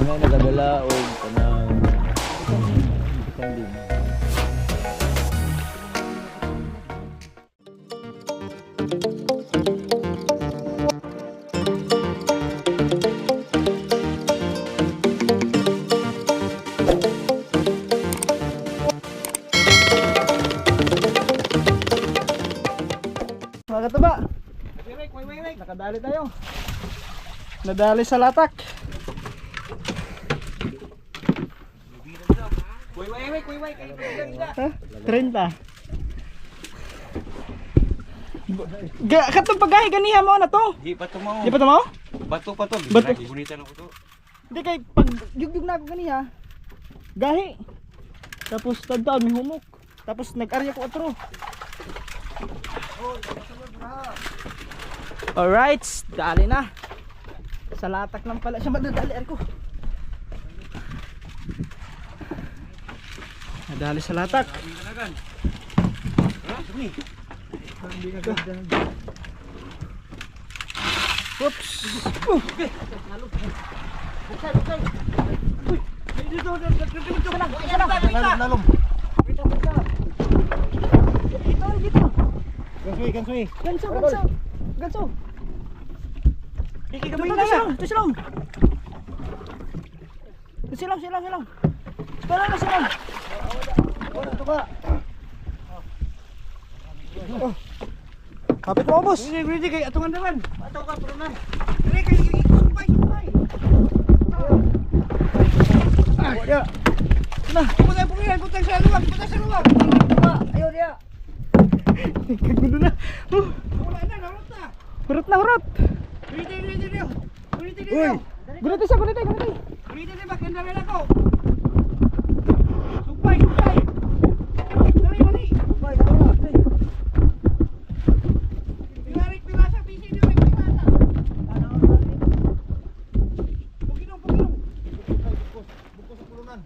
Nagadala o kanang mga kataba, nakadali tayo. Nadali sa latak. Ha? 30. Katong pagahi ganiha mo na to. Di pa to mo. Di pa to mo? Bato pa to. Bato. Gunita na ko to. Hindi kay pag yugyug na ako ganiha. Gahi. Tapos tagtaon may humok. Tapos nag-arya ko atro. Alright, dali na. Sa latak lang pala siya madadalian ko. Nadali sa latak. Oops. Ganso. Kikigamay na siya. Silang. Para na silang. Ito ka. Kapit mo, boss. Hindi kay atungan naman. Ato ka pero na. Dire kay sumpay. Ya. Nah, putang sa luwag. Ayo dia. Kagulo na. Wala na, hurot na. Dito. Uy. Guniti siya. Guniti bakit na ako. Sumpay. Mali. Sumpay, tama. Pilasa, pisi niyo may pilasa. Pugilong. Bukos sa pulunan.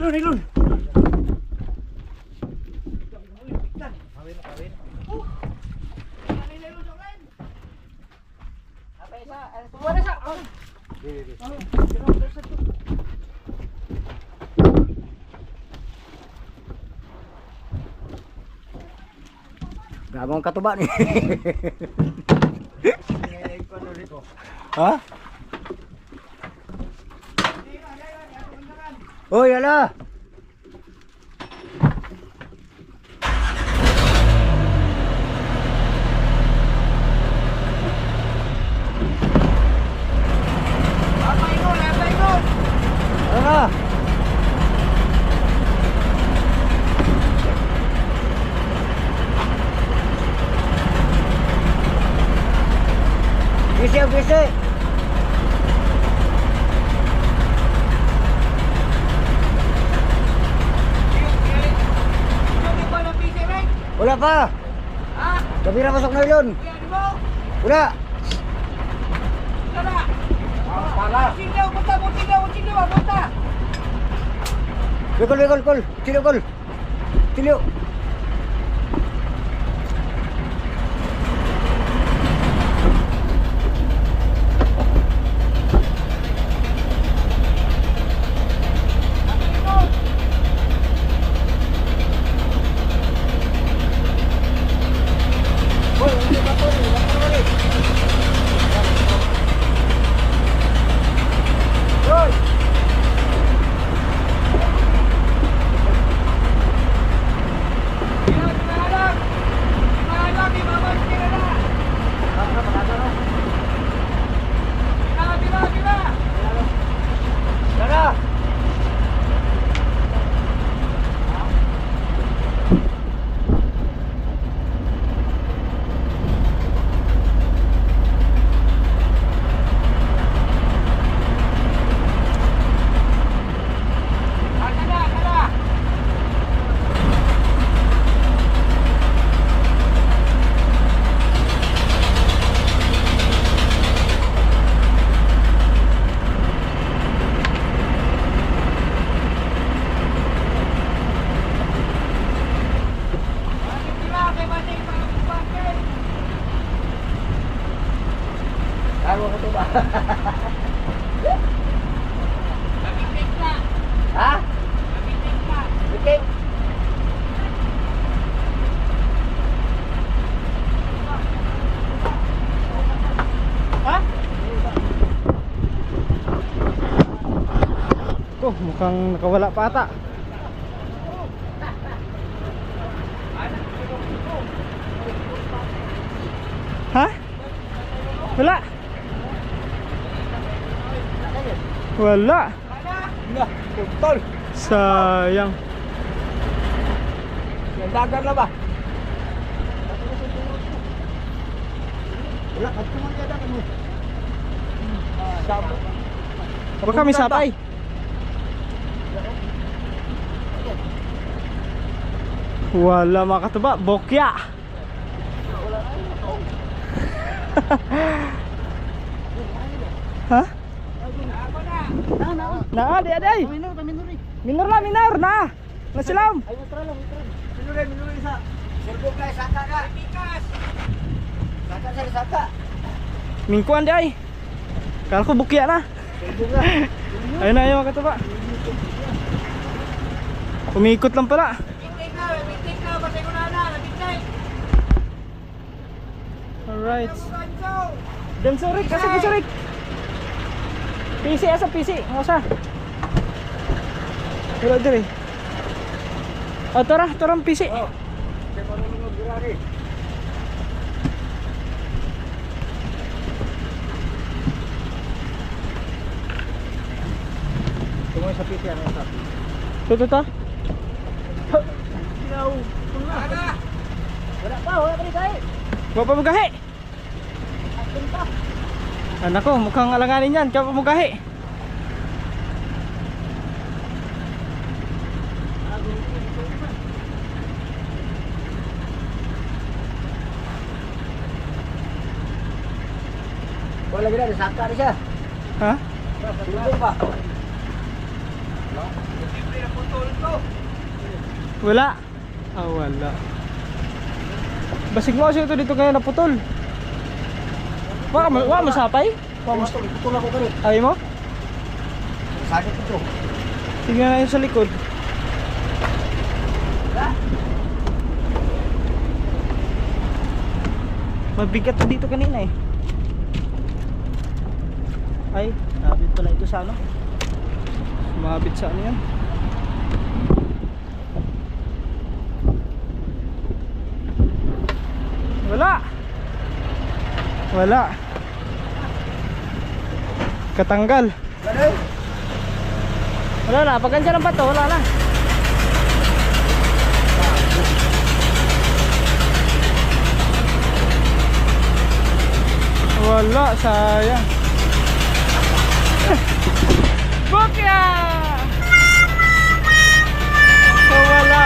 Nilon. Gabang katuba ni. Ha? Oh, yala. Ano? Bisi. Wala pa. Gabi na masok na yun. Wala. Wikol. Tilio. Ha? Bitik. Ha? Oh, mukhang nakawala pa ata. Ha? Wala. Wala. Putol. Sayang. Yung dagat na ba? Wala, at kumangkada ka mo. Baka may sapay. Wala mga katuba, bokya. Ha? Na, di aday. Minor na. Nasilam. Minure isa. Serbo play saka ka. Pikas. Saka sa saka. Mingkuan di ay. Kala ko bukya na. Serbo na. Ayun na yung mga katuba. Umikot lang pala. Bitik na, basta ko na, bitik. Alright. Dansurik, kasi dansurik. PC asa PC, nggak usah. Wala dire. Oh, torang PC. Oh. Saya baru nunggu gerari. Tunggu sa PC ang isa. Tuto ta. Wala pa rin tayo. Wa pa mugahi. Anak ko, mukhang alanganin yan. Kaya pa mugahi. Wala lagi na, saka rin siya. Ha? Tulong ba? Wala. Ah, wala. Basig mo kasi ito dito kaya naputol. Wa mo sapay? Putol ako ka rin. Ay mo? Sakit ito. Tingnan na yun sa likod. Mabigat na dito kanina eh. Ay, nabit pala ito sa ano? Mabit sa ano yan? Wala. Katanggal. Wala na, pagkansya ng bato, wala na. Wala, sayang. Bukya! So wala.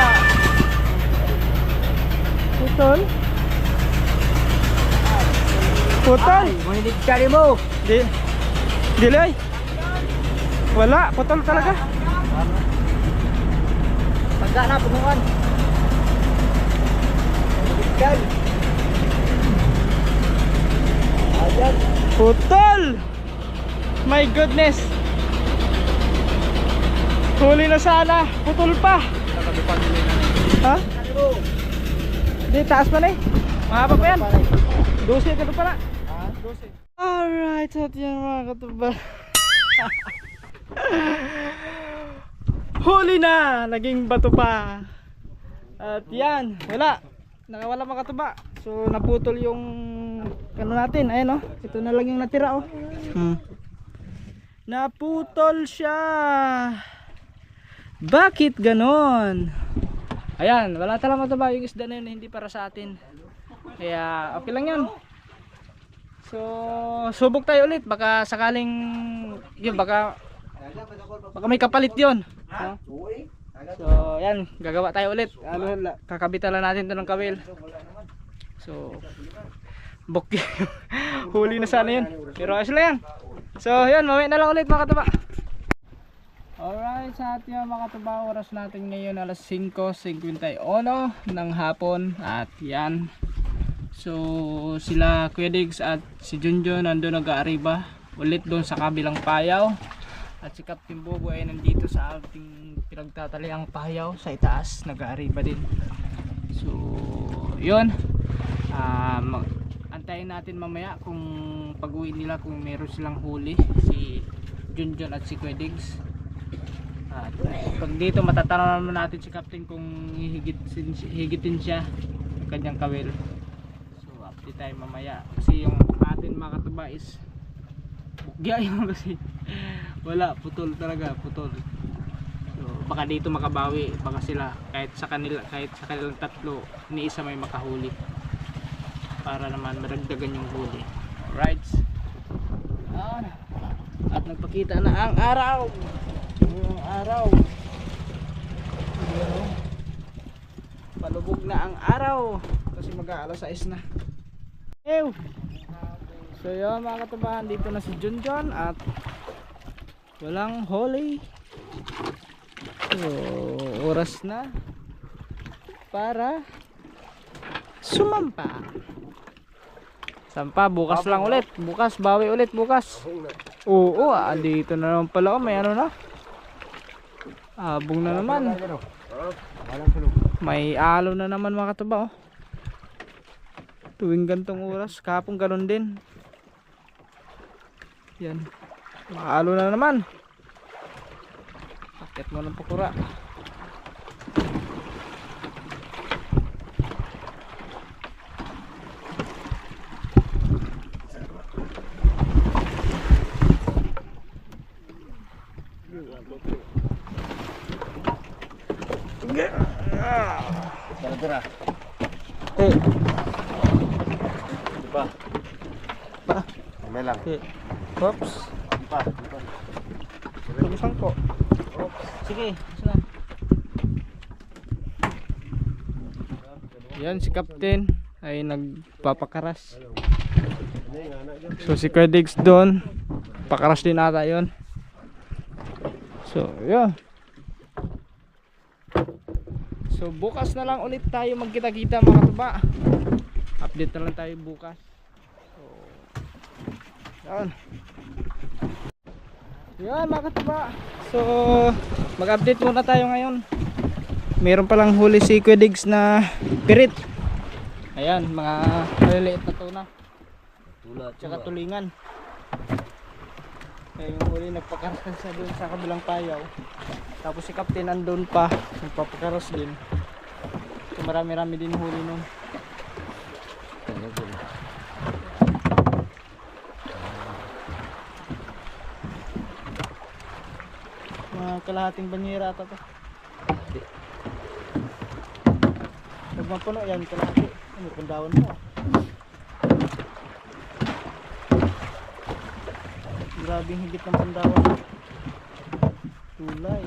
Putol? Putol? Mahilig ka rin mo. Dilay. Wala, putol talaga. Pagka na, punuan. Mahilig. Ayan. Putol! My goodness. Huli na sana, putol pa. Ha? Di, taas pa na eh. Mahaba pa yan. 12 ka pa na. 12. Alright, at yan mga katuba. Huli na! Naging bato pa. At yan, wala. Nakawala mga katuba. So naputol yung ano natin. Ayan oh. Ito na lang yung natira oh. Naputol siya. Bakit ganon? Ayan, wala talaga mataba yung isda na yun, hindi para sa atin. Kaya okay lang yun. So subok tayo ulit. Baka sakaling yun, baka may kapalit yun, no? So yan, gagawa tayo ulit. Kakabitan lang natin ito ng kawil. So bokeh. Huli na sana yun. Pero ayos lang yan. So yan, mamaya na lang ulit mga katuba. Alright, sa ating mga katuba, oras natin ngayon alas 5:51 ng hapon. At yan. So sila Kuya Diggs at si Junjun nandun nag-aariba. ulit doon sa kabilang payaw. At si Captain Bobo ay nandito sa ating pinagtataliang payaw sa itaas, nag-aariba din. So yun, antayin natin mamaya kung pag-uwi nila kung meron silang huli, si Junjun at si Kuya Diggs. At pag dito matatanong naman natin si Captain kung higitin siya yung kanyang kawil. So update tayo mamaya kasi yung atin mga katuba is bugya yun kasi wala, putol talaga, putol. So baka dito makabawi, baka sila kahit sa kanilang tatlo ni isa may makahuli para naman maragdagan yung huli. Alright, at nagpakita na ang araw. Ang araw, palubog na ang araw kasi mag-aalas 6 na. So yun mga katubahan, dito na si Junjun at walang huli. So oras na para sumampa. Sampa, bukas lang ulit. Bukas, bawi ulit bukas. Oo, andito na naman pala. May ano na. Abong na naman. May alo na naman mga katuba. Tuwing gantong oras, kahapon ganun din. Yan. Maalo na naman. Akit mo ng pakura. Tara. Pa. Pa. May lang. Oops. Pa. Tumusang po. Sige, sana. Yan si Captain ay nagpapakaras. So si Kuya Diggs doon, pakaras din ata yun. So yeah. So bukas na lang ulit tayo magkita-kita mga katuba. Update na lang tayo bukas. So yan. Yan mga katuba. So mag-update muna tayo ngayon. Meron palang huli si Kuya Diggs na pirit. Ayan, mga maliliit na tuna. Tsaka tulingan. Kaya yung huli nagpakaras siya doon sa kabilang payaw. Tapos si Captain andun pa, nagpapakaras din. So marami-rami din huli nun. Mga kalahating banyera ata to. Pag mapuno yan, kalahati. Ano, pandawan mo. Grabing higit ng pandawan. Tulay.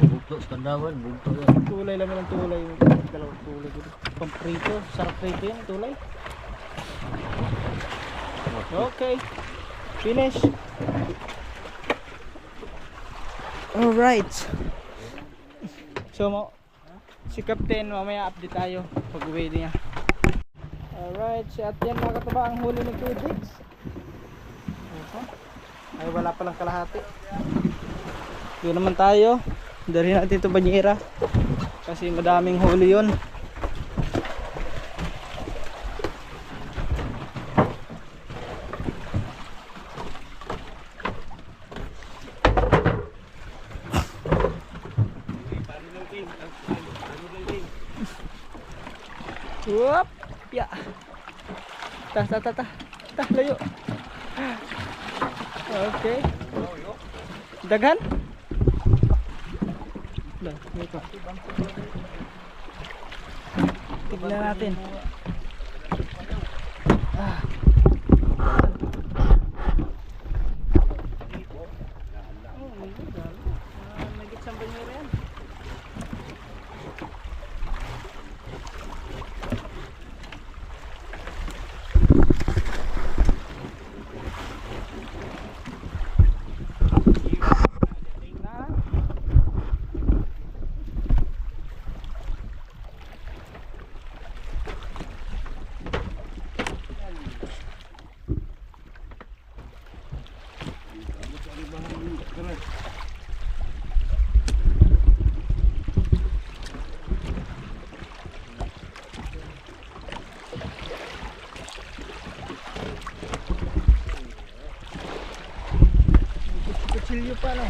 Bugto sa kandawan, bugto yan. Tulay lang ng tulay. Dalawang tulay dito. Pamprito, sarap prito yan, tulay. Okay. Finish. Alright. So si Captain mamaya update tayo pag uwi niya. Alright, si at yan mga katuba ang huli ng Kuya Diggs. Ay wala palang kalahati. Doon naman tayo. Dari natin ito banyera kasi madaming huli yun. Whoop, ya. Tah, layo. Okay. Daghan? Lah, ito. Tignan natin. Nagit sa banyera yan. Kutsilyo pa no.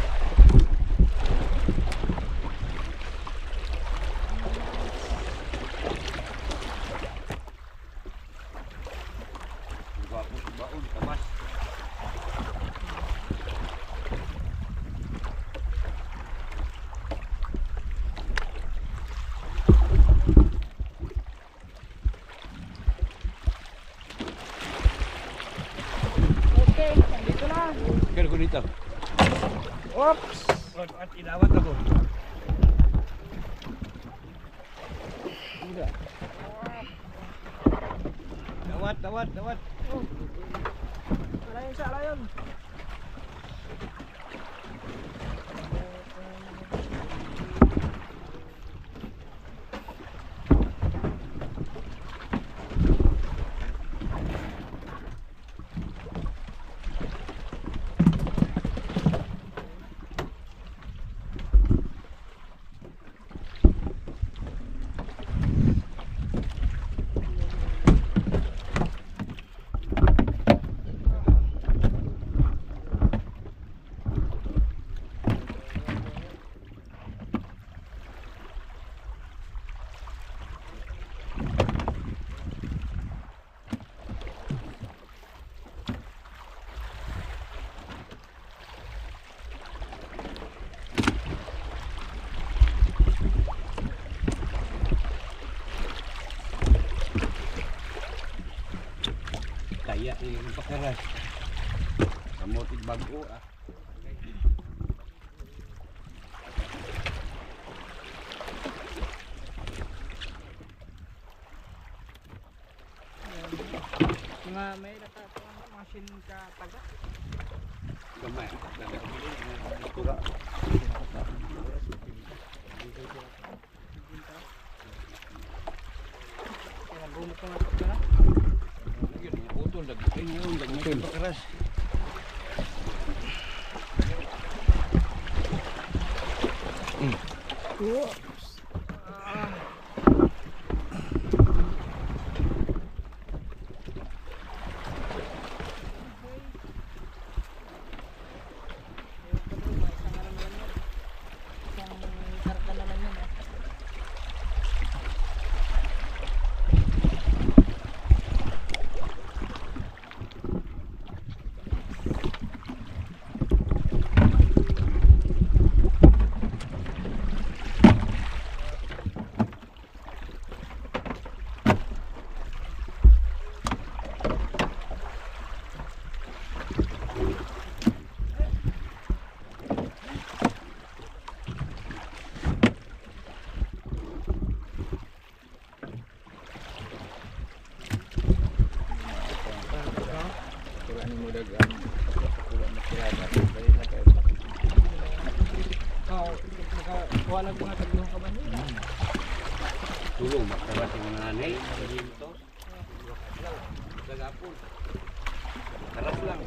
Okay, nandito na. Kaya ko dito. Oops. At inawat ako. Dawat. Alayon siya, alayon. Kaya yung pakaras. Kamotig bago ah. Mga may natatawang machine ka taga. Gamay. Kaya bumuk ko na ito na. Utol lagi. Ayun lagi pakaras. Oops. Nakakuha lang mga tatlong kabanila. Tulong makaras yung nanay. Dito. Gagapon. Karas lang.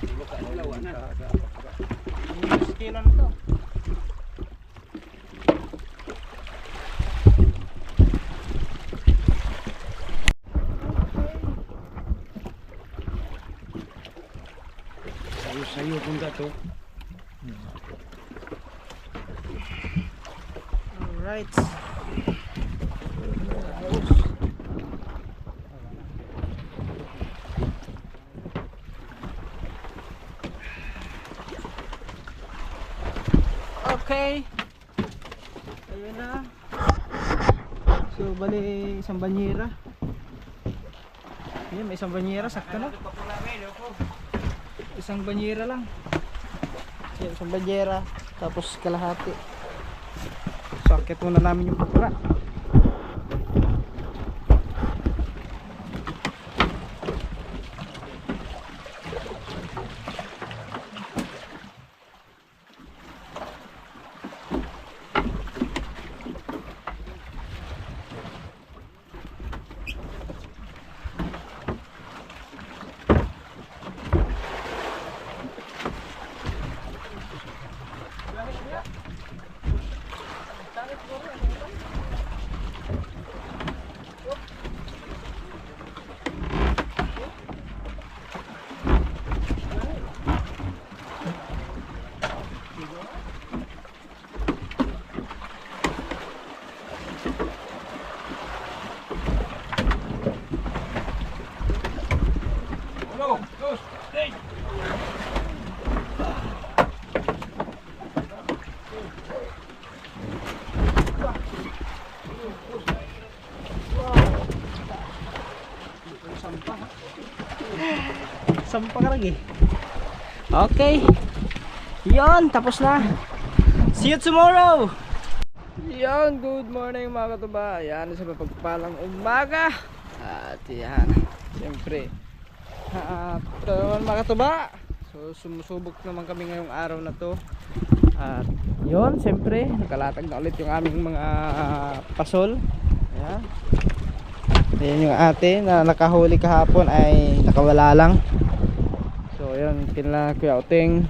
Hindi ka ilawan na. Yung kilo na to. Sayo kung gato. Alright. Okay. Ayun na. So bali isang banyera. Ayun, may isang banyera, sakto na. Isang banyera lang. Ayun, isang banyera, tapos kalahati. So akit muna namin yung pagkura. Go! Go! Stay! Sampa ka lagi. Okay. Yon, tapos na. See you tomorrow. Yan, good morning mga katuba. Yan, sa mapagpalang umaga. At yan, siyempre ito naman mga katuba. So sumusubok naman kami ngayong araw na to. At yun, siyempre nakalatag na ulit yung aming mga pasol. Ayan. Ayan yung ate na nakahuli kahapon ay nakawala lang. So yun, kila Kuya Uting.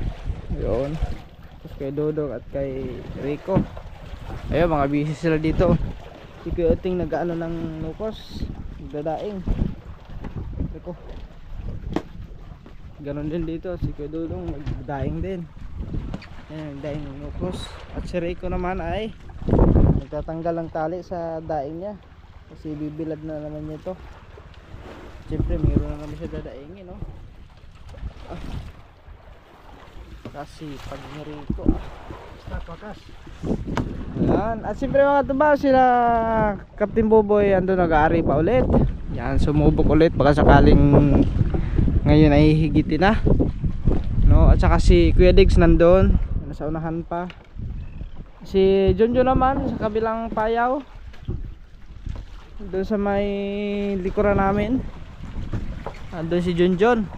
Yun. Tapos kay Dodong at kay Rico. Ayun, mga busy sila dito. Si Kuya Uting nag-ano ng nukos, nagdadaing. Rico. Ganon din dito, si Kuya Dodong nagdadaing din. Ayan, nagdaing ng nukos. At si Rico naman ay nagtatanggal ng tali sa daing niya. Kasi bibilad na naman niya ito. Siyempre mayroon na naman siya dadaingin, no? Kasi pag ni Rico wakas. Ayan. At siyempre mga tuba, sila Captain Boboy ando nag-aari pa ulit. Yan, sumubok ulit baka sakaling ngayon ay higitin na, no? At saka si Kuya Diggs nandoon, nasa unahan pa. Si Junjun naman sa kabilang payaw, doon sa may likuran namin. Doon si Junjun.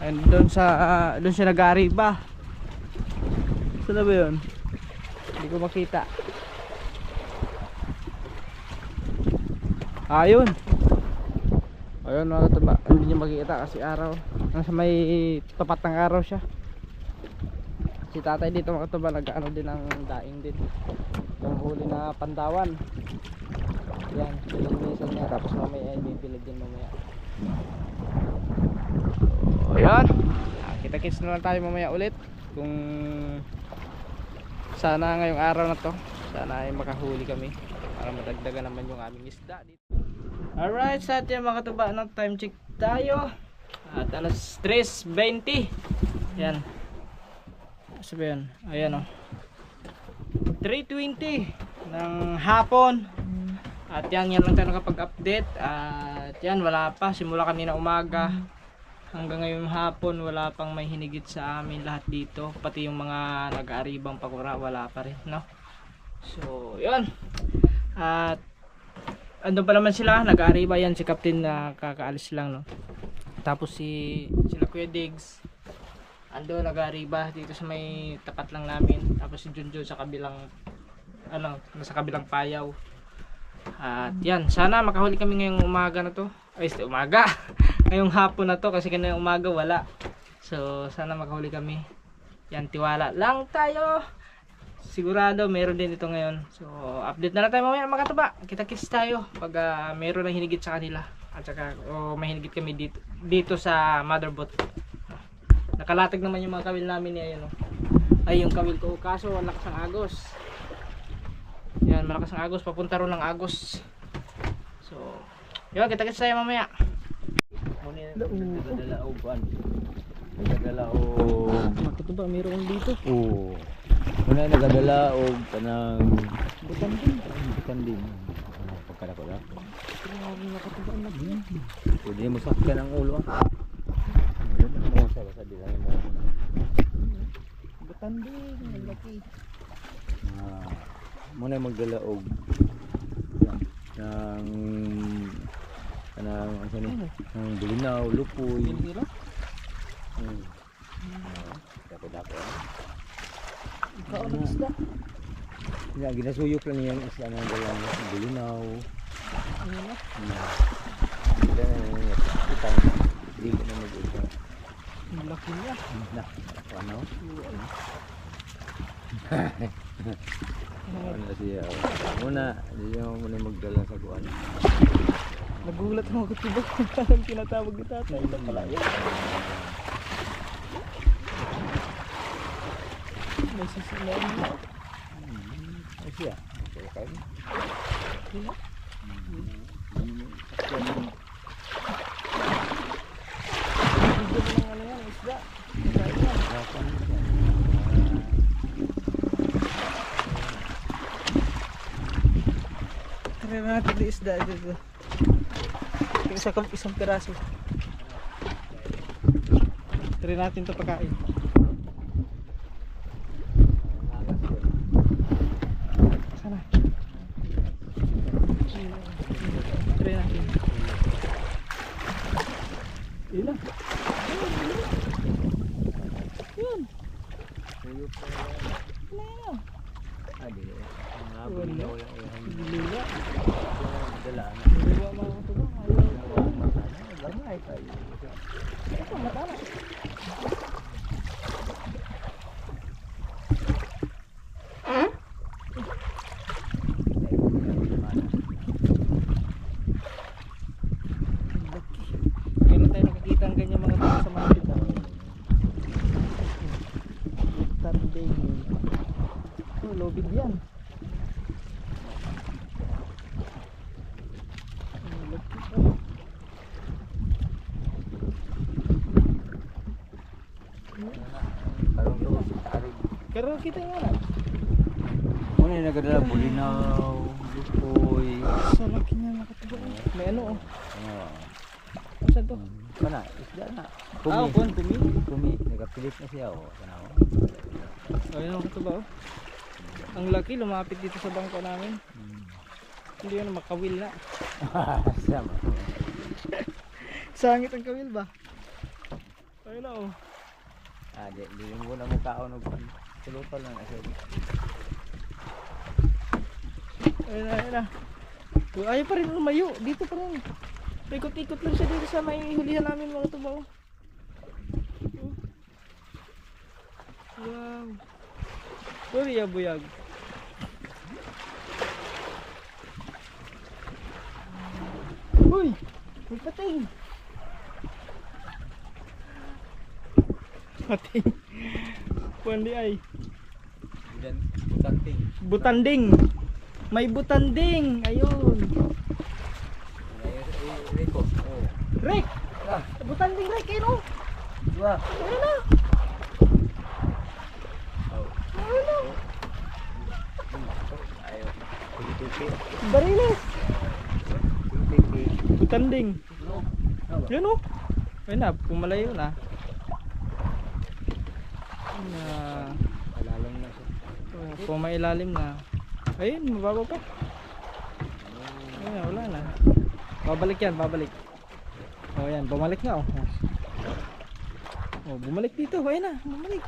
And doon siya nag-aari ba? Saan na ba yun? Hindi ko makita. Ayun. Ayun mga katuba. Hindi niyo makikita kasi araw. Nasa may tapat ng araw siya. Si tatay dito mga katuba nag-ano din ng daing din. Yung huli na pandawan. Yan, pinag-misa niya. Tapos mamaya ay bibilag din mamaya. So, ayan. Kita-kits na lang tayo mamaya ulit. Kung sana ngayong araw na to, sana ay makahuli kami para madagdagan naman yung aming isda dito. Alright, sa atin mga katuba, no, time check tayo. At alas 3:20. Yan. Sabi yan. Ayan o. 3:20 ng hapon. At yan lang tayo nakapag-update. At yan, wala pa. Simula kanina umaga hanggang ngayong hapon, wala pang may hinigit sa amin lahat dito. Pati yung mga nag-aaribang pakura, wala pa rin, no? So, yun. At andun pa naman sila, nag-aariba yan. Si Captain na kakaalis lang, no? Tapos sila Kuya Diggs andun, nag-aariba dito sa may tapat lang namin. Tapos si Junjun sa kabilang nasa kabilang payaw. At yan, sana makahuli kami ngayong umaga na to. Ay, umaga. Ngayong hapon na to kasi kanina umaga wala. So, sana makahuli kami. Yan, tiwala lang tayo. Sigurado meron din ito ngayon. So, update na lang tayo mamaya mga katuba. Kita-kits tayo pag meron na hinigit sa kanila. At saka may hinigit kami dito sa motherboard. Nakalatag naman yung mga kawil namin ni ayun, no? Ay, yung kawil ko kaso malakas ang agos. Yan, malakas ang agos, papunta ron ng agos. So, yun, kita-kits tayo mamaya. Nagdadala o buwan. Nagdadala o... Makatuba, meron dito. Oo. Muna nagdadala o kanang... Bukan din. Bukan din. Pagkalako na. Grabe, makatuba ang laki. Pwede mo sakyan ang ulo. Mo sa sabi lang mo. Bukan din, ang laki. Muna magdala o ng bulinaw, lupoy. Pinira? Dako-dako. Ikaw ang isda. Ginasuyok lang yung isda ng dalang bulinaw. Ano na? Hindi na itang hindi ko na mag-ito. Ang laki niya. Na, ano? Ano na siya? Muna, hindi niya muna magdala sa kuwan. Nagulat mo ako tiba kung parang tinatawag ni tatay. Ito pala yun. May sisilayan mo. Ay siya. Okay, kain. Try natin yung isda dito. Isang piraso. Try natin ito pagkain. Sana. Try natin. Ilan? Yun. Wala. Adi. Ang habol na wala Diliwa. dala na. Diliwa mga katubang. Ayaw. Gamay tayo. Ito, matala. Kailan tayo nakakita ng ganyan mga tao sa mga dito? Tanding. Oh, lobig yan. Karong to tarig. Pero kita nga na. Muna yung nagadala bulinaw, lupoy. Sa laki niya mga katubang. May ano oh. Ano? Saan to? Kana, isda na. Ah, Kumi. kumi. Kumi. Nagapilit na siya oh. Kana oh. Ayun ang katubang oh. Ang laki lumapit dito sa bangko namin. Hindi yun makawil na. Sama. Sangit ang kawil ba? Ayun na oh. Di mo na mukhaon og tulupal lang kasi. Ayun na, ayun na. Ayaw pa rin lumayo. Dito pa rin. Ikot-ikot lang siya dito sa may hulihan namin mga tubaw. Wow. Sorry, buyag. Uy! May pating! Pating. Pwede ay. Dan butanting. Butanding. May butanding. Ayun. Reko. Oh. Rick! Butanding Rick, ayun oh. Wah. Ayun na. Oh. Ayun na. Ayo. Tupi. Bariles. Tupi. Butanding. No. Yun oh. Ayun na, pumalayo na. Ayun na. Alalang na siya. Pumailalim na. Ayun, mababa pa. Ayun na, wala na. Babalik yan, babalik. Oh yan, bumalik na oh. Oh, bumalik dito. Ayun na, bumalik.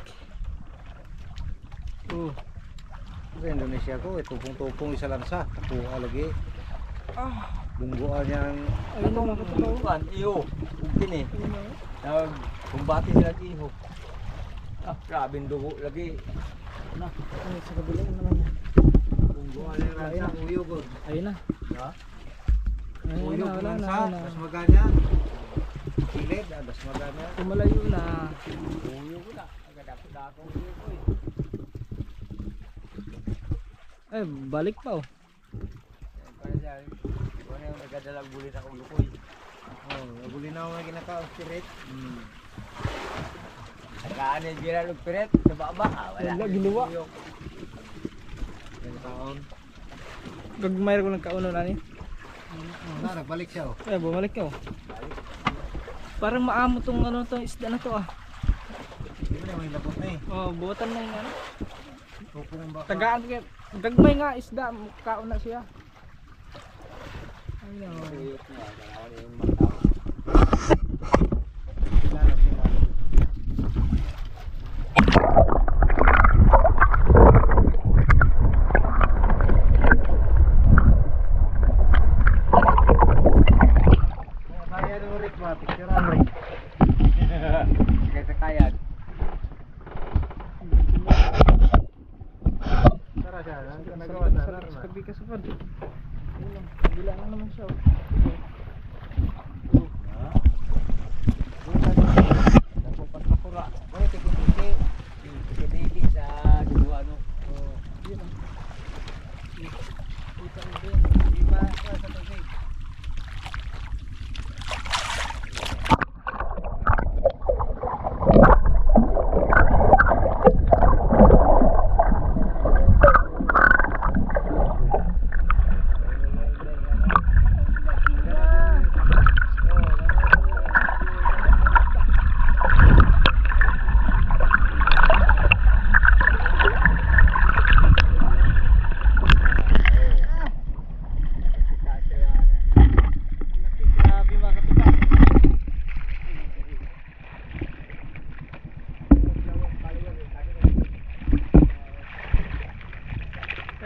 Oh. Sa Indonesia ko, tupong-tupong isa lang sa. Nakuha lagi. Ah, Bungguan niyang ayun na mga katulaw. Tuan, iyo. Ugtin eh. Ayun na. Nagkumbati sila iho. Ah, grabing dugo lagi. Na, Ay, sa kabila naman yan. bungguan niyang ransa. Uyog. Ayun na. Ha? Ayun Uyog na, wala na, ransa. wala na. Mas maganya. Kilid, mas maganya. Pumalayo na. uyo ko na. Agad-agad uyo ko eh. Ay, balik pa oh. Kaya siya, kung ano yung nagadalang bulit akong lukoy. Oh, nagulinaw na ginakaon spirit. Saan yung gira ng piret? Sa baba? Wala. Wala, ginawa. Uyok. Ginakaon. Gagmayar ko ng kauno na ni. Na, nagbalik siya oh. Ay, bumalik ka oh. Parang maamo tong ano tong isda na to ah. Hindi mo na may labot na eh. Oh, butan na yung ano. Tupong baka. Tagaan kaya gagmay nga isda, kaon na siya. Ay no. Uyok niya. Kaya ano yung mga tao. Lalap sila. Kaya nung Rick mga picturean Rick. Kaya kayan. Tara siya, nagawa na. Sarap sa kabi ka sa pod. Ayun lang, kabila na naman siya. Oh. Napapagpapura. Wala tiki-tiki. Tiki-tiki sa dua ano. Yun oh. Kita mo din. Iba sa tubig.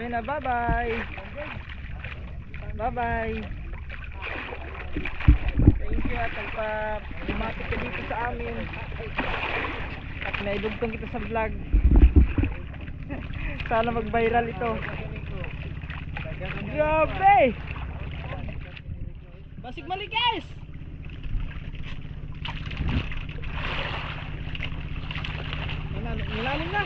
Ayun na, bye-bye. Bye-bye. Thank you at lumapit ka dito sa amin. At naidugtong kita sa vlog. Sana mag-viral ito. Grabe! Basig Malikas! Nilalim na!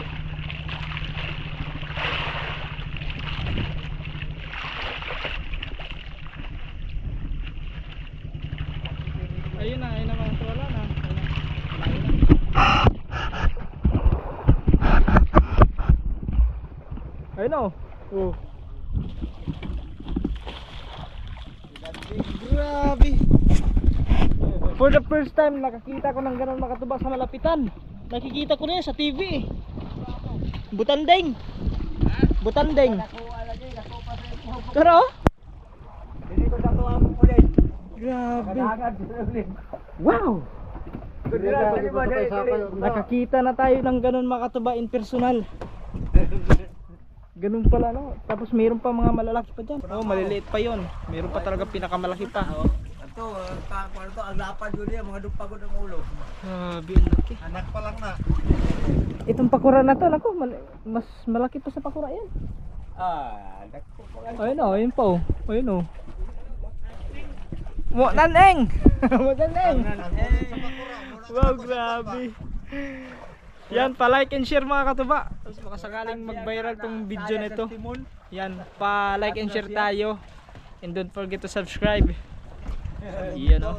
Ayun na mga wala na. Ayun na. Oh. Grabe. For the first time nakakita ko ng ganun makatuba sa malapitan. Nakikita ko na yan sa TV. Butandeng. Butandeng. Pero Dito sa tuwa mo ulit. grabe. Kadagan sila ulit. Wow. Patay sa kayo. Nakakita na tayo ng ganun makatuba in personal. Ganun pala no. Tapos mayroon pa mga malalaki pa dyan. Oh, maliliit pa yon. Mayroon pa talaga pinakamalaki pa. Ito, ang lapad yun yan, mga dupagod ang ulo. Grabe, ang laki. Anak pa lang na. Itong pakura na to, naku, mas malaki pa sa pakura yan. Nagpo pa. Ayun o, ayun pa o. Ayun o. Mo naneng! Mo naneng! Wow, grabe. Yan, pa-like and share mga katuba. Tapos baka sakaling mag-viral tong video nito. Yan, pa-like and share tayo. And don't forget to subscribe. Yan o.